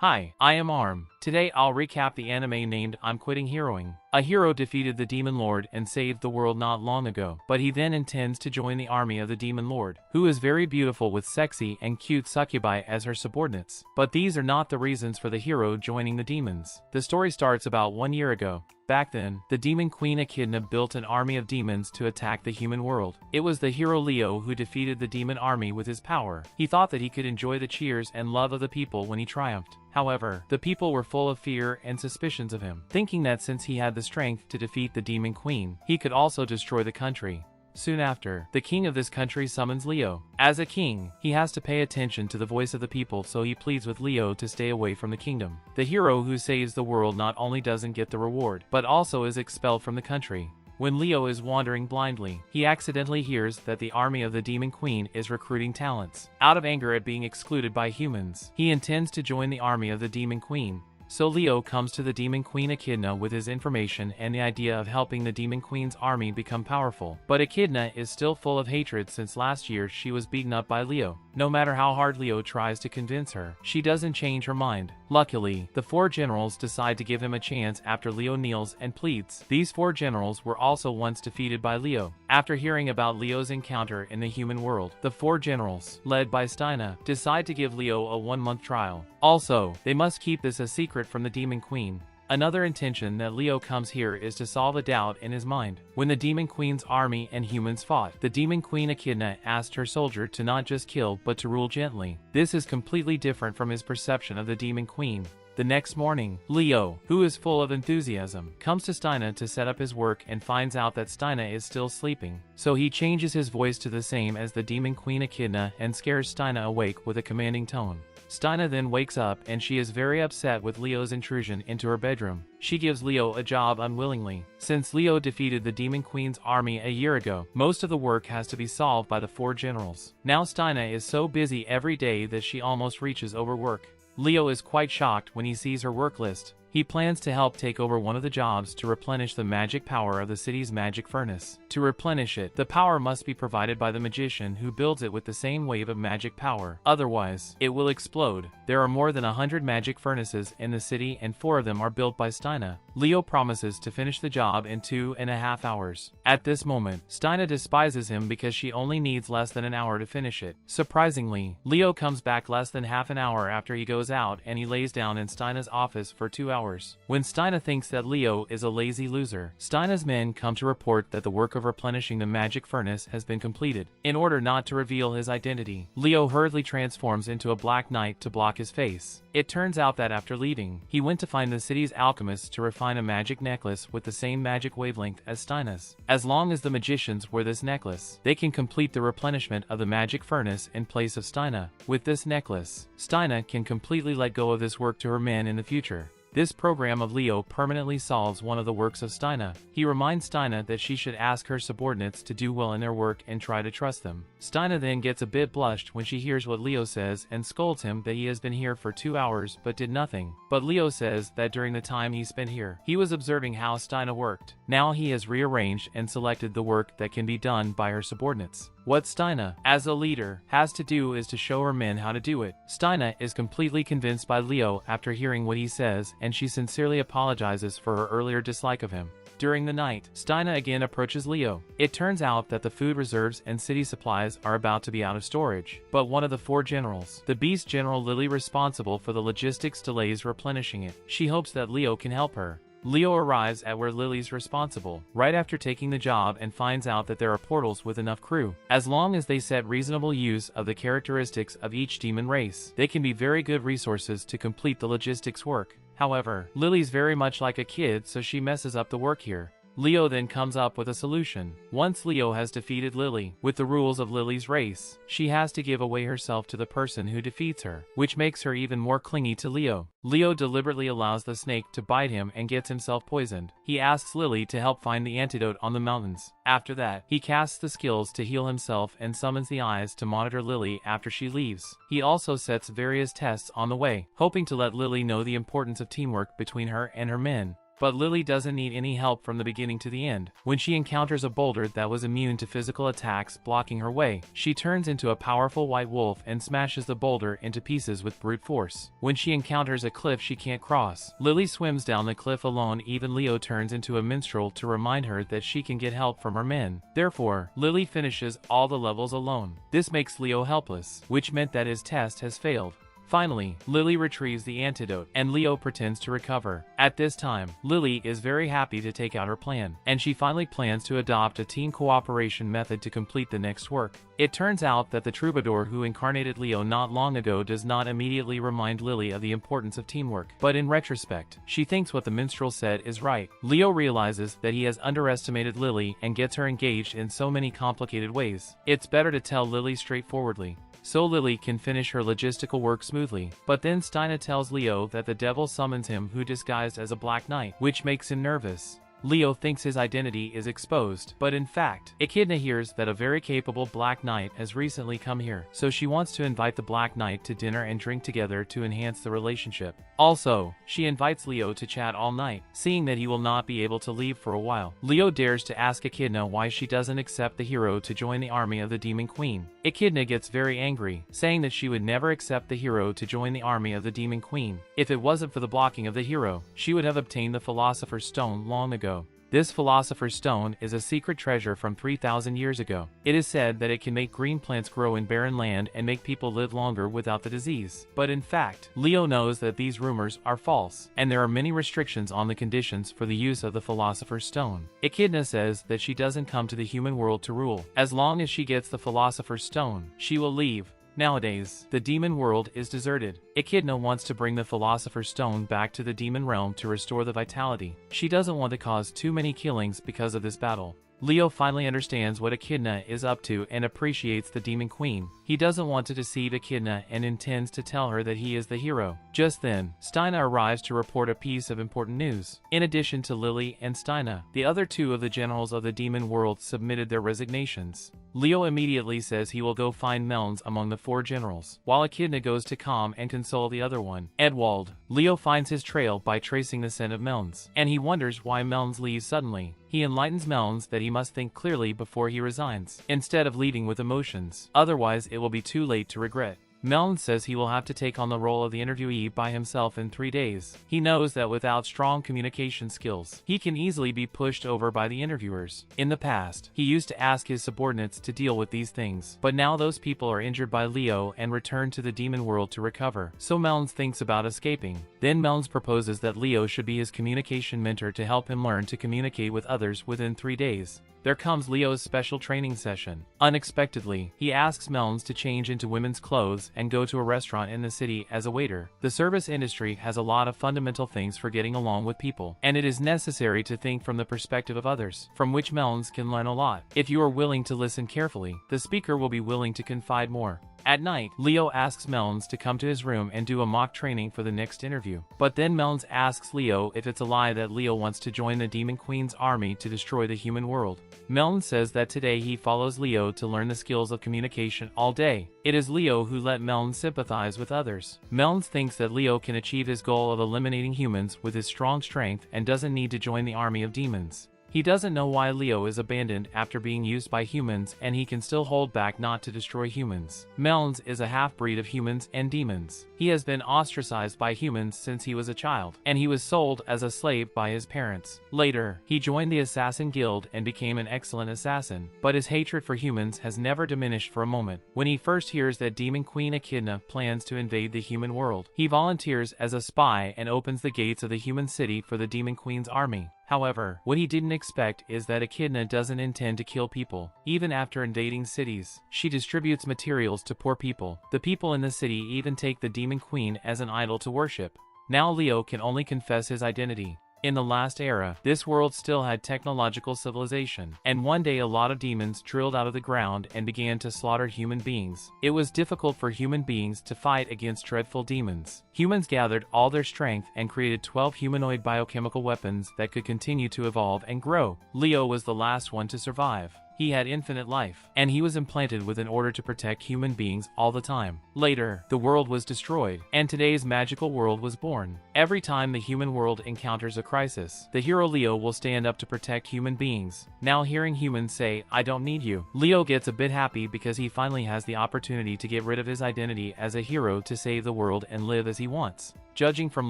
Hi, I am Arm. Today I'll recap the anime named I'm Quitting Heroing. A hero defeated the Demon Lord and saved the world not long ago, but he then intends to join the army of the Demon Lord, who is very beautiful with sexy and cute succubi as her subordinates. But these are not the reasons for the hero joining the demons. The story starts about 1 year ago. Back then, the demon queen Echidna built an army of demons to attack the human world. It was the hero Leo who defeated the demon army with his power. He thought that he could enjoy the cheers and love of the people when he triumphed. However, the people were full of fear and suspicions of him, thinking that since he had the strength to defeat the demon queen, he could also destroy the country. Soon after, the king of this country summons Leo. As a king, he has to pay attention to the voice of the people, so he pleads with Leo to stay away from the kingdom. The hero who saves the world not only doesn't get the reward, but also is expelled from the country. When Leo is wandering blindly, he accidentally hears that the army of the Demon Queen is recruiting talents. Out of anger at being excluded by humans, he intends to join the army of the Demon Queen. So Leo comes to the Demon Queen Echidna with his information and the idea of helping the Demon Queen's army become powerful. But Echidna is still full of hatred since last year she was beaten up by Leo. No matter how hard Leo tries to convince her, she doesn't change her mind. Luckily, the 4 generals decide to give him a chance after Leo kneels and pleads. These 4 generals were also once defeated by Leo. After hearing about Leo's encounter in the human world, the 4 generals, led by Steina, decide to give Leo a 1-month trial. Also, they must keep this a secret from the Demon Queen. Another intention that Leo comes here is to solve a doubt in his mind. When the Demon Queen's army and humans fought, the Demon Queen Echidna asked her soldier to not just kill but to rule gently. This is completely different from his perception of the Demon Queen. The next morning, Leo, who is full of enthusiasm, comes to Steina to set up his work and finds out that Steina is still sleeping. So he changes his voice to the same as the Demon Queen Echidna and scares Steina awake with a commanding tone. Steina then wakes up and she is very upset with Leo's intrusion into her bedroom. She gives Leo a job unwillingly. Since Leo defeated the Demon Queen's army a year ago, most of the work has to be solved by the 4 generals. Now Steina is so busy every day that she almost reaches overwork. Leo is quite shocked when he sees her work list. He plans to help take over one of the jobs to replenish the magic power of the city's magic furnace. To replenish it, the power must be provided by the magician who builds it with the same wave of magic power. Otherwise, it will explode. There are more than 100 magic furnaces in the city and 4 of them are built by Steina. Leo promises to finish the job in 2.5 hours. At this moment, Steina despises him because she only needs less than an hour to finish it. Surprisingly, Leo comes back less than half an hour after he goes out and he lays down in Steina's office for 2 hours. When Steina thinks that Leo is a lazy loser, Steina's men come to report that the work of replenishing the magic furnace has been completed. In order not to reveal his identity, Leo hurriedly transforms into a black knight to block his face. It turns out that after leaving, he went to find the city's alchemists to refine a magic necklace with the same magic wavelength as Steina's. As long as the magicians wear this necklace, they can complete the replenishment of the magic furnace in place of Steina. With this necklace, Steina can completely let go of this work to her men in the future. This program of Leo permanently solves one of the works of Steina. He reminds Steina that she should ask her subordinates to do well in their work and try to trust them. Steina then gets a bit blushed when she hears what Leo says and scolds him that he has been here for 2 hours but did nothing. But Leo says that during the time he spent here, he was observing how Steina worked. Now he has rearranged and selected the work that can be done by her subordinates. What Steina, as a leader, has to do is to show her men how to do it. Steina is completely convinced by Leo after hearing what he says, and she sincerely apologizes for her earlier dislike of him. During the night, Steina again approaches Leo. It turns out that the food reserves and city supplies are about to be out of storage. But one of the 4 generals, the Beast General Lily, responsible for the logistics delays replenishing it. She hopes that Leo can help her. Leo arrives at where Lily's responsible, right after taking the job, and finds out that there are portals with enough crew. As long as they set reasonable use of the characteristics of each demon race, they can be very good resources to complete the logistics work. However, Lily's very much like a kid, so she messes up the work here. Leo then comes up with a solution. Once Leo has defeated Lily, with the rules of Lily's race, she has to give away herself to the person who defeats her, which makes her even more clingy to Leo. Leo deliberately allows the snake to bite him and gets himself poisoned. He asks Lily to help find the antidote on the mountains. After that, he casts the skills to heal himself and summons the eyes to monitor Lily after she leaves. He also sets various tests on the way, hoping to let Lily know the importance of teamwork between her and her men. But Lily doesn't need any help from the beginning to the end. When she encounters a boulder that was immune to physical attacks blocking her way, she turns into a powerful white wolf and smashes the boulder into pieces with brute force. When she encounters a cliff she can't cross, Lily swims down the cliff alone. Even Leo turns into a minstrel to remind her that she can get help from her men. Therefore, Lily finishes all the levels alone. This makes Leo helpless, which meant that his test has failed. Finally, Lily retrieves the antidote, and Leo pretends to recover. At this time, Lily is very happy to take out her plan, and she finally plans to adopt a team cooperation method to complete the next work. It turns out that the troubadour who incarnated Leo not long ago does not immediately remind Lily of the importance of teamwork, but in retrospect, she thinks what the minstrel said is right. Leo realizes that he has underestimated Lily and gets her engaged in so many complicated ways. It's better to tell Lily straightforwardly, so Lily can finish her logistical work smoothly. But then Steina tells Leo that the devil summons him who disguised as a Black Knight, which makes him nervous. Leo thinks his identity is exposed, but in fact, Echidna hears that a very capable Black Knight has recently come here, so she wants to invite the Black Knight to dinner and drink together to enhance the relationship. Also, she invites Leo to chat all night, seeing that he will not be able to leave for a while. Leo dares to ask Echidna why she doesn't accept the hero to join the army of the Demon Queen. Echidna gets very angry, saying that she would never accept the hero to join the army of the Demon Queen. If it wasn't for the blocking of the hero, she would have obtained the Philosopher's Stone long ago. This Philosopher's Stone is a secret treasure from 3,000 years ago. It is said that it can make green plants grow in barren land and make people live longer without the disease. But in fact, Leo knows that these rumors are false, and there are many restrictions on the conditions for the use of the Philosopher's Stone. Echidna says that she doesn't come to the human world to rule. As long as she gets the Philosopher's Stone, she will leave. Nowadays, the demon world is deserted. Echidna wants to bring the Philosopher's Stone back to the demon realm to restore the vitality. She doesn't want to cause too many killings because of this battle. Leo finally understands what Echidna is up to and appreciates the Demon Queen. He doesn't want to deceive Echidna and intends to tell her that he is the hero. Just then, Steina arrives to report a piece of important news. In addition to Lily and Steina, the other two of the generals of the demon world submitted their resignations. Leo immediately says he will go find Melns among the 4 generals, while Echidna goes to calm and console the other one, Edwald. Leo finds his trail by tracing the scent of Melns, and he wonders why Melns leaves suddenly. He enlightens Melns that he must think clearly before he resigns, instead of leading with emotions, otherwise it will be too late to regret. Melns says he will have to take on the role of the interviewee by himself in 3 days. He knows that without strong communication skills, he can easily be pushed over by the interviewers. In the past, he used to ask his subordinates to deal with these things, but now those people are injured by Leo and return to the demon world to recover, so Melns thinks about escaping. Then Melns proposes that Leo should be his communication mentor to help him learn to communicate with others within 3 days. There comes Leo's special training session. Unexpectedly, he asks Melns to change into women's clothes and go to a restaurant in the city as a waiter. The service industry has a lot of fundamental things for getting along with people, and it is necessary to think from the perspective of others, from which Melns can learn a lot. If you are willing to listen carefully, the speaker will be willing to confide more. At night, Leo asks Melns to come to his room and do a mock training for the next interview. But then Melns asks Leo if it's a lie that Leo wants to join the Demon Queen's army to destroy the human world. Melns says that today he follows Leo to learn the skills of communication all day. It is Leo who let Melns sympathize with others. Melns thinks that Leo can achieve his goal of eliminating humans with his strong strength and doesn't need to join the army of demons. He doesn't know why Leo is abandoned after being used by humans, and he can still hold back not to destroy humans. Melns is a half-breed of humans and demons. He has been ostracized by humans since he was a child, and he was sold as a slave by his parents. Later, he joined the Assassin Guild and became an excellent assassin, but his hatred for humans has never diminished for a moment. When he first hears that Demon Queen Echidna plans to invade the human world, he volunteers as a spy and opens the gates of the human city for the Demon Queen's army. However, what he didn't expect is that Echidna doesn't intend to kill people. Even after invading cities, she distributes materials to poor people. The people in the city even take the Demon Queen as an idol to worship. Now Leo can only confess his identity. In the last era, this world still had technological civilization, and one day a lot of demons drilled out of the ground and began to slaughter human beings. It was difficult for human beings to fight against dreadful demons. Humans gathered all their strength and created 12 humanoid biochemical weapons that could continue to evolve and grow. Leo was the last one to survive. He had infinite life, and he was implanted with an order to protect human beings all the time. Later, the world was destroyed, and today's magical world was born. Every time the human world encounters a crisis, the hero Leo will stand up to protect human beings. Now hearing humans say, "I don't need you," Leo gets a bit happy because he finally has the opportunity to get rid of his identity as a hero to save the world and live as he wants. Judging from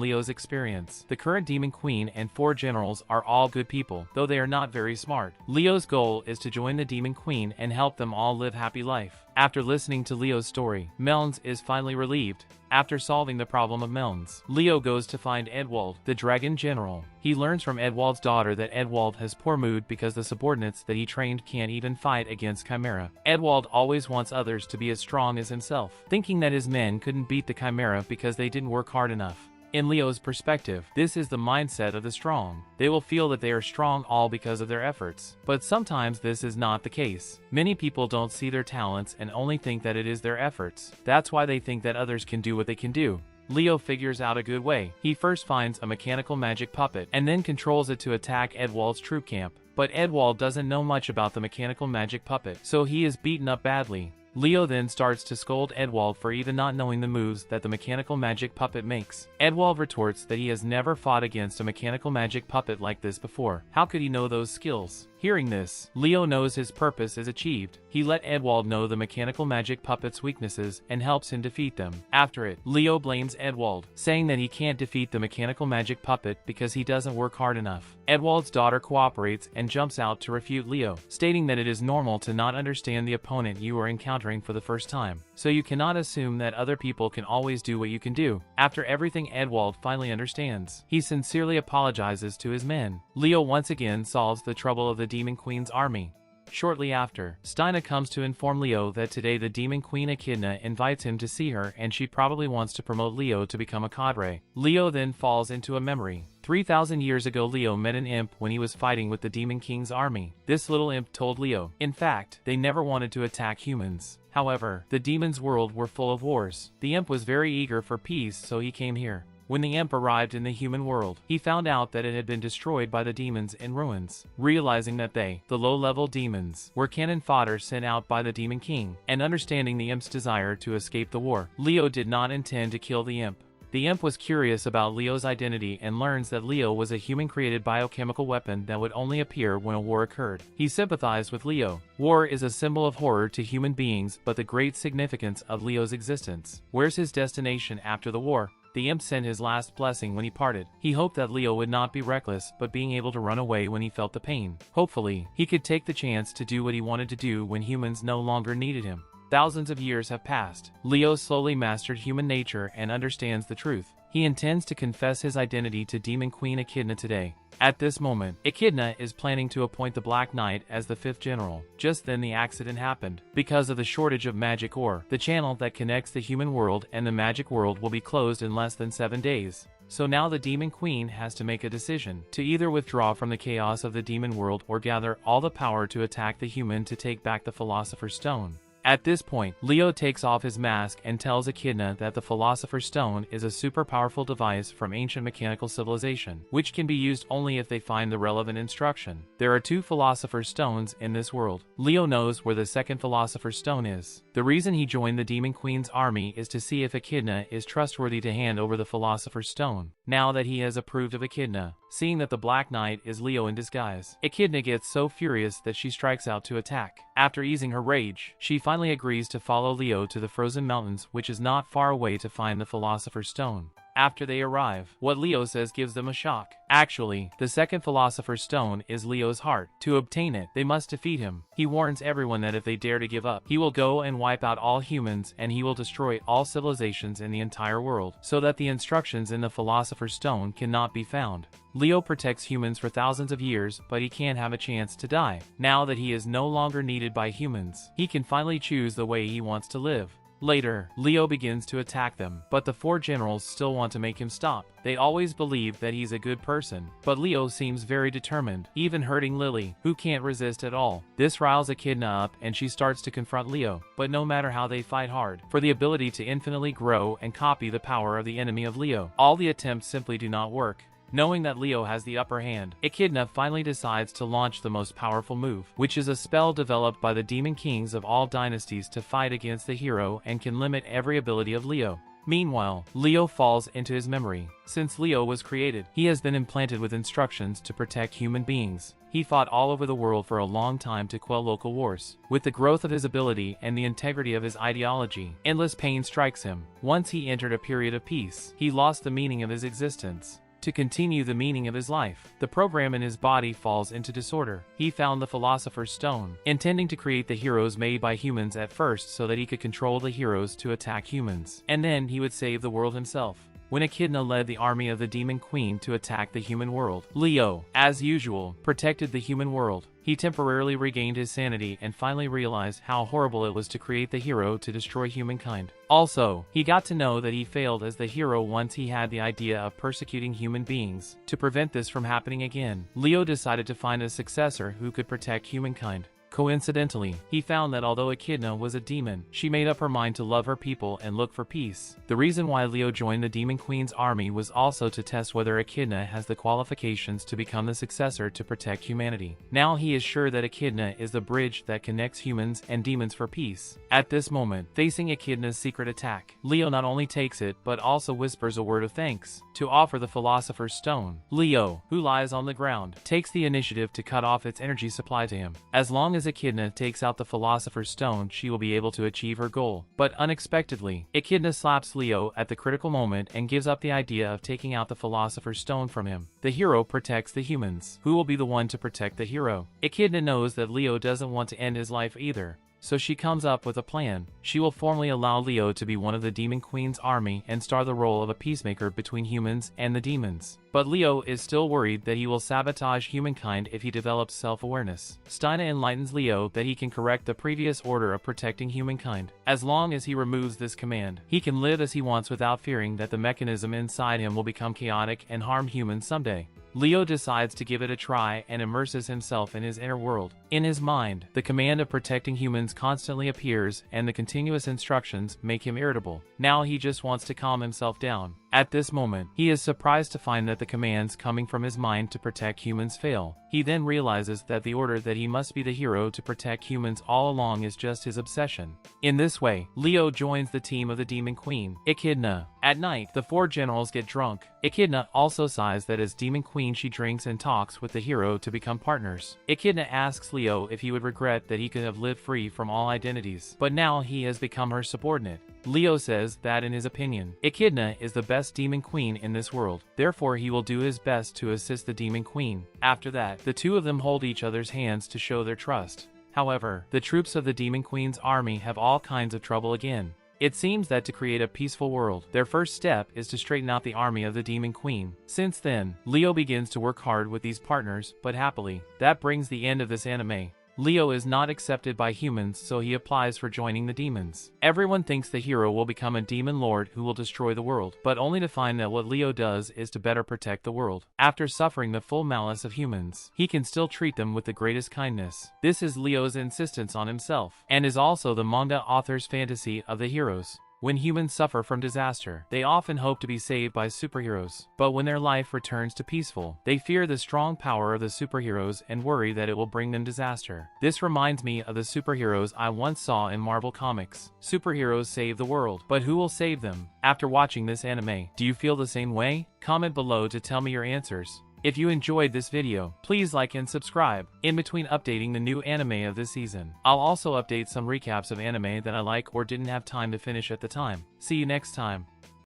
Leo's experience, the current Demon Queen and 4 generals are all good people, though they are not very smart. Leo's goal is to join the Demon Queen and help them all live happy life. After listening to Leo's story, Melns is finally relieved. After solving the problem of Melns, Leo goes to find Edwald, the dragon general. He learns from Edwald's daughter that Edwald has poor mood because the subordinates that he trained can't even fight against Chimera. Edwald always wants others to be as strong as himself, thinking that his men couldn't beat the Chimera because they didn't work hard enough. In Leo's perspective, this is the mindset of the strong. They will feel that they are strong all because of their efforts. But sometimes this is not the case. Many people don't see their talents and only think that it is their efforts. That's why they think that others can do what they can do. Leo figures out a good way. He first finds a mechanical magic puppet and then controls it to attack Edwald's troop camp. But Edwald doesn't know much about the mechanical magic puppet, so he is beaten up badly. Leo then starts to scold Edwald for even not knowing the moves that the mechanical magic puppet makes. Edwald retorts that he has never fought against a mechanical magic puppet like this before. How could he know those skills? Hearing this, Leo knows his purpose is achieved. He let Edwald know the mechanical magic puppet's weaknesses and helps him defeat them. After it, Leo blames Edwald, saying that he can't defeat the mechanical magic puppet because he doesn't work hard enough. Edwald's daughter cooperates and jumps out to refute Leo, stating that it is normal to not understand the opponent you are encountering for the first time, so you cannot assume that other people can always do what you can do. After everything, Edwald finally understands. He sincerely apologizes to his men. Leo once again solves the trouble of the Demon Queen's army. Shortly after, Steina comes to inform Leo that today the Demon Queen Echidna invites him to see her and she probably wants to promote Leo to become a cadre. Leo then falls into a memory. 3,000 years ago, Leo met an imp when he was fighting with the Demon King's army. This little imp told Leo, in fact, they never wanted to attack humans. However, the demons' world were full of wars. The imp was very eager for peace, so he came here. When the imp arrived in the human world, he found out that it had been destroyed by the demons in ruins. Realizing that they, the low-level demons, were cannon fodder sent out by the Demon King, and understanding the imp's desire to escape the war, Leo did not intend to kill the imp. The imp was curious about Leo's identity and learns that Leo was a human-created biochemical weapon that would only appear when a war occurred. He sympathized with Leo. War is a symbol of horror to human beings, but the great significance of Leo's existence. Where's his destination after the war? The imp sent his last blessing when he parted. He hoped that Leo would not be reckless, but being able to run away when he felt the pain. Hopefully, he could take the chance to do what he wanted to do when humans no longer needed him. Thousands of years have passed. Leo slowly mastered human nature and understands the truth. He intends to confess his identity to Demon Queen Echidna today. At this moment, Echidna is planning to appoint the Black Knight as the 5th general. Just then the accident happened. Because of the shortage of magic ore, the channel that connects the human world and the magic world will be closed in less than 7 days. So now the Demon Queen has to make a decision, to either withdraw from the chaos of the demon world or gather all the power to attack the human to take back the Philosopher's Stone. At this point, Leo takes off his mask and tells Echidna that the Philosopher's Stone is a super powerful device from ancient mechanical civilization, which can be used only if they find the relevant instruction. There are 2 Philosopher's Stones in this world. Leo knows where the 2nd Philosopher's Stone is. The reason he joined the Demon Queen's army is to see if Echidna is trustworthy to hand over the Philosopher's Stone. Now that he has approved of Echidna, seeing that the Black Knight is Leo in disguise, Echidna gets so furious that she strikes out to attack. After easing her rage, she finally agrees to follow Leo to the frozen mountains, which is not far away, to find the Philosopher's Stone. After they arrive, what Leo says gives them a shock. Actually, the 2nd Philosopher's Stone is Leo's heart. To obtain it, they must defeat him. He warns everyone that if they dare to give up, he will go and wipe out all humans and he will destroy all civilizations in the entire world, so that the instructions in the Philosopher's Stone cannot be found. Leo protects humans for thousands of years, but he can't have a chance to die. Now that he is no longer needed by humans, he can finally choose the way he wants to live. Later, Leo begins to attack them, but the 4 generals still want to make him stop. They always believe that he's a good person, but Leo seems very determined, even hurting Lily, who can't resist at all. This riles Echidna up and she starts to confront Leo, but no matter how they fight hard for the ability to infinitely grow and copy the power of the enemy of Leo, all the attempts simply do not work. Knowing that Leo has the upper hand, Echidna finally decides to launch the most powerful move, which is a spell developed by the demon kings of all dynasties to fight against the hero and can limit every ability of Leo. Meanwhile, Leo falls into his memory. Since Leo was created, he has been implanted with instructions to protect human beings. He fought all over the world for a long time to quell local wars. With the growth of his ability and the integrity of his ideology, endless pain strikes him. Once he entered a period of peace, he lost the meaning of his existence. To continue the meaning of his life, the program in his body falls into disorder. He found the Philosopher's Stone, intending to create the heroes made by humans at first so that he could control the heroes to attack humans, and then he would save the world himself. When Echidna led the army of the Demon Queen to attack the human world, Leo, as usual, protected the human world. He temporarily regained his sanity and finally realized how horrible it was to create the hero to destroy humankind. Also, he got to know that he failed as the hero once he had the idea of persecuting human beings. To prevent this from happening again, Leo decided to find a successor who could protect humankind. Coincidentally, he found that although Echidna was a demon, she made up her mind to love her people and look for peace. The reason why Leo joined the Demon Queen's army was also to test whether Echidna has the qualifications to become the successor to protect humanity. Now he is sure that Echidna is the bridge that connects humans and demons for peace. At this moment, facing Echidna's secret attack, Leo not only takes it but also whispers a word of thanks to offer the Philosopher's Stone. Leo, who lies on the ground, takes the initiative to cut off its energy supply to him. As long as Echidna takes out the Philosopher's Stone, she will be able to achieve her goal. But unexpectedly, Echidna slaps Leo at the critical moment and gives up the idea of taking out the Philosopher's Stone from him. The hero protects the humans. Who will be the one to protect the hero? Echidna knows that Leo doesn't want to end his life either, so she comes up with a plan. She will formally allow Leo to be one of the Demon Queen's army and star the role of a peacemaker between humans and the demons. But Leo is still worried that he will sabotage humankind if he develops self-awareness. Steina enlightens Leo that he can correct the previous order of protecting humankind. As long as he removes this command, he can live as he wants without fearing that the mechanism inside him will become chaotic and harm humans someday. Leo decides to give it a try and immerses himself in his inner world. In his mind, the command of protecting humans constantly appears and the continuous instructions make him irritable. Now he just wants to calm himself down. At this moment, he is surprised to find that the commands coming from his mind to protect humans fail. He then realizes that the order that he must be the hero to protect humans all along is just his obsession. In this way, Leo joins the team of the Demon Queen, Echidna. At night, the four generals get drunk. Echidna also sighs that as Demon Queen she drinks and talks with the hero to become partners. Echidna asks Leo if he would regret that he could have lived free from all identities, but now he has become her subordinate. Leo says that in his opinion, Echidna is the best Demon Queen in this world, therefore he will do his best to assist the Demon Queen. After that, the two of them hold each other's hands to show their trust. However, the troops of the Demon Queen's army have all kinds of trouble again. It seems that to create a peaceful world, their first step is to straighten out the army of the Demon Queen. Since then, Leo begins to work hard with these partners, but happily. That brings the end of this anime. Leo is not accepted by humans, so he applies for joining the demons. Everyone thinks the hero will become a demon lord who will destroy the world, but only to find that what Leo does is to better protect the world. After suffering the full malice of humans, he can still treat them with the greatest kindness. This is Leo's insistence on himself, and is also the manga author's fantasy of the heroes. When humans suffer from disaster, they often hope to be saved by superheroes. But when their life returns to peaceful, they fear the strong power of the superheroes and worry that it will bring them disaster. This reminds me of the superheroes I once saw in Marvel Comics. Superheroes save the world, but who will save them? After watching this anime, do you feel the same way? Comment below to tell me your answers. If you enjoyed this video, please like and subscribe. In between updating the new anime of this season, I'll also update some recaps of anime that I like or didn't have time to finish at the time. See you next time.